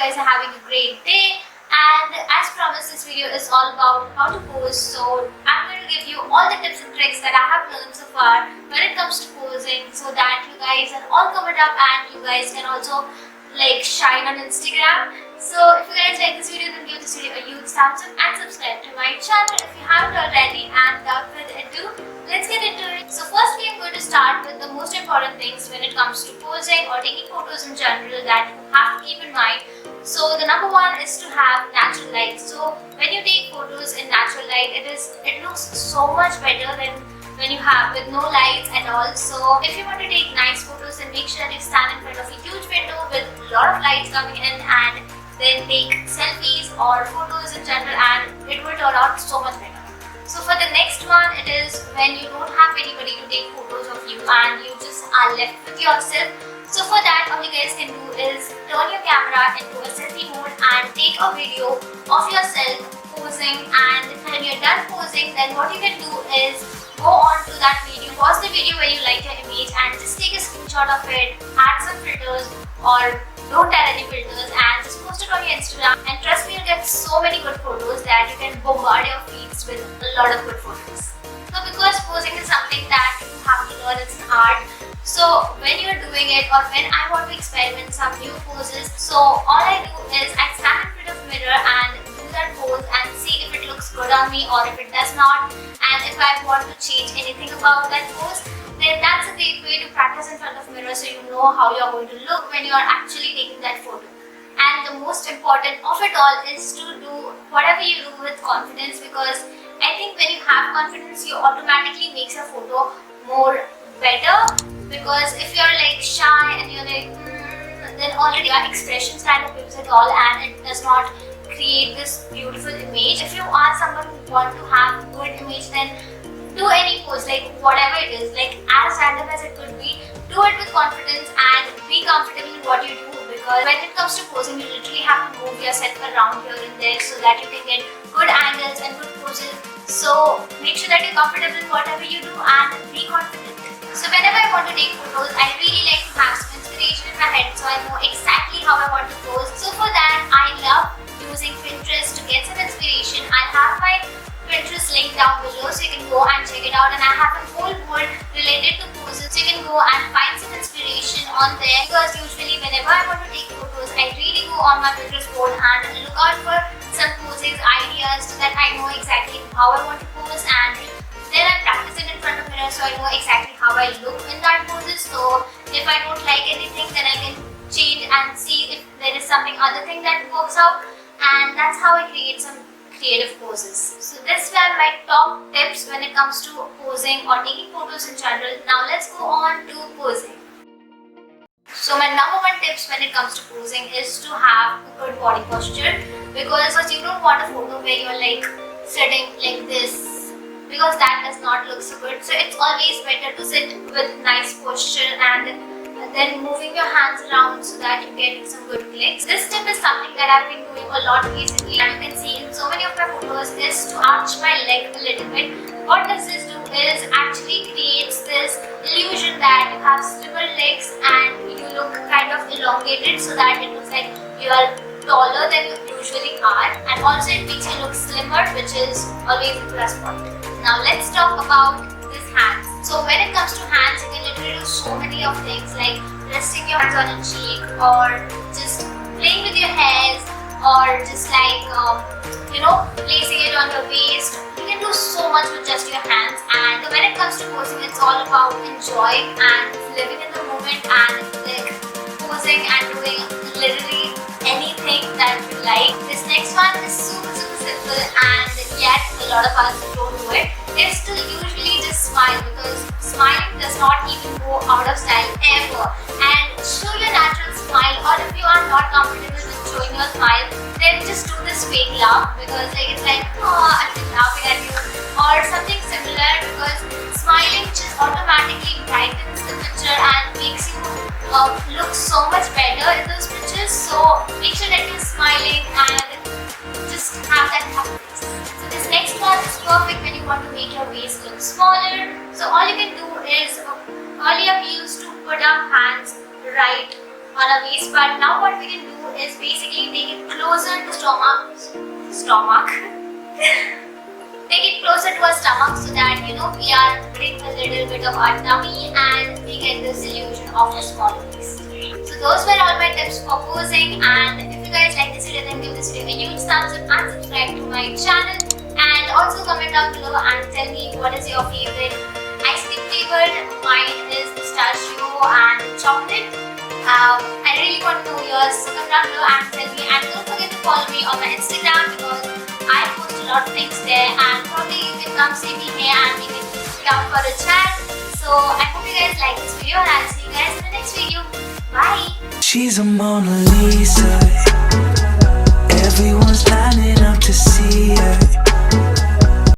guys are having a great day. And as promised, this video is all about how to pose. So I'm going to give you all the tips and tricks that I have learned so far when it comes to posing, so that you guys are all covered up and you guys can also like shine on Instagram. So if you guys like this video, then give this video a huge thumbs up and subscribe to my channel if you haven't already. And without further ado, let's get into it. So firstly, I'm going to start with the most important things when it comes to posing or taking photos in general that you have to keep in mind. So the number one is to have natural light. So when you take photos in natural light, it looks so much better than when you have with no lights at all. So if you want to take nice photos, then make sure that you stand in front of a huge window with a lot of lights coming in, and then take selfies or photos in general, and it will turn out so much better. So for the next one, it is when you don't have anybody to take photos of you and you just are left with yourself. So for that, all you guys can do is turn your camera into a selfie mode and take a video of yourself posing. And when you're done posing, then what you can do is go on to that video, pause the video where you like your image, and just take a screenshot of it, add some filters or don't add any filters, and just post it on your Instagram. And trust me, you'll get so many good photos that you can bombard your feeds with a lot of good photos. So because posing is something that you have to learn, it's an art. So when you're doing it, or when I want to experiment some new poses, so all I do is I stand in front of the mirror and do that pose and see if it looks good on me or if it does not. And if I want to change anything about that pose, then that's a great way to practice in front of the mirror, so you know how you're going to look when you're actually taking that photo. And the most important of it all is to do whatever you do with confidence, because I think when you have confidence, you automatically makes your photo more better. Because if you're like shy and you're like then already your expressions kind of gives it all, and it does not create this beautiful image. If you are someone who want to have a good image, then do any pose, like whatever it is, like as random as it could be, do it with confidence and be comfortable in what you do. Because when it comes to posing, you literally have to move yourself around here and there so that you can get good angles and good poses. So make sure that you're comfortable in whatever you do and be confident. So whenever I want to take photos, I really like to have some inspiration in my head, so I know exactly how I want to pose. So for that, I love using Pinterest to get some inspiration. I have my Pinterest link down below, so you can go and check it out. And I have a whole board related to poses, so you can go and find some inspiration on there. Because usually whenever I want to take photos, I really go on my Pinterest board and look out for some poses, ideas, so that I know exactly how I want to pose, and then I practice it in front of the mirror so I know exactly how I look in that poses. So if I don't like anything, then I can change and see if there is something other thing that works out, and that's how I create some creative poses. So this were my top tips when it comes to posing or taking photos in general. Now let's go on to posing. So my number one tips when it comes to posing is to have a good body posture, because you don't want a photo where you're like sitting like this, because that does not look so good. So it's always better to sit with nice posture and then moving your hands around so that you get some good clicks. This tip is something that I've been doing a lot recently, and you can see in so many of my photos, is to arch my leg a little bit. What does this do is actually creates this illusion that you have slimmer legs and you look kind of elongated, so that it looks like you are taller than you usually are, and also it makes you look slimmer, which is always a plus point. Now let's talk about this hands. So when it comes to hands, you can literally do so many of things, like resting your hands on a cheek, or just playing with your hairs, or just like placing it on your waist. You can do so much with just your hands. And when it comes to posing, it's all about enjoying and living in the moment and like posing and doing literally anything that you like. This next one is super simple, and yet a lot of us don't do it, is to usually just smile, because smiling does not even go out of style ever. And show your natural smile, or if you are not comfortable with showing your smile, then just do this fake laugh, because like it's like, oh, I'm just laughing at you, or something similar, because smiling just automatically brightens the picture and makes you look so much better in those pictures. So make sure that you're smiling and just have that happiness. So this next one is perfect when you want to make your waist look smaller. So all you can do is curl your heels to put our hands right on our waist part. Now what we can do is basically take it closer to stomach. Take it closer to our stomach so that we are putting a little bit of our tummy and we get this illusion of a small waist. So those were all my tips for posing, and if you guys like this video, then give this video a huge thumbs up and subscribe to my channel, and also comment down below and tell me what is your favorite ice cream flavored. Mine is pistachio and chocolate. I really want to know yours, so comment down below and tell me, and don't forget to follow me on my Instagram because I post a lot of things there, and probably you can come see me here and we can sit down for a chat. So I hope you guys like this video, and I'll see you guys in the next video. Bye! She's a Mona Lisa. Everyone's lining up to see her.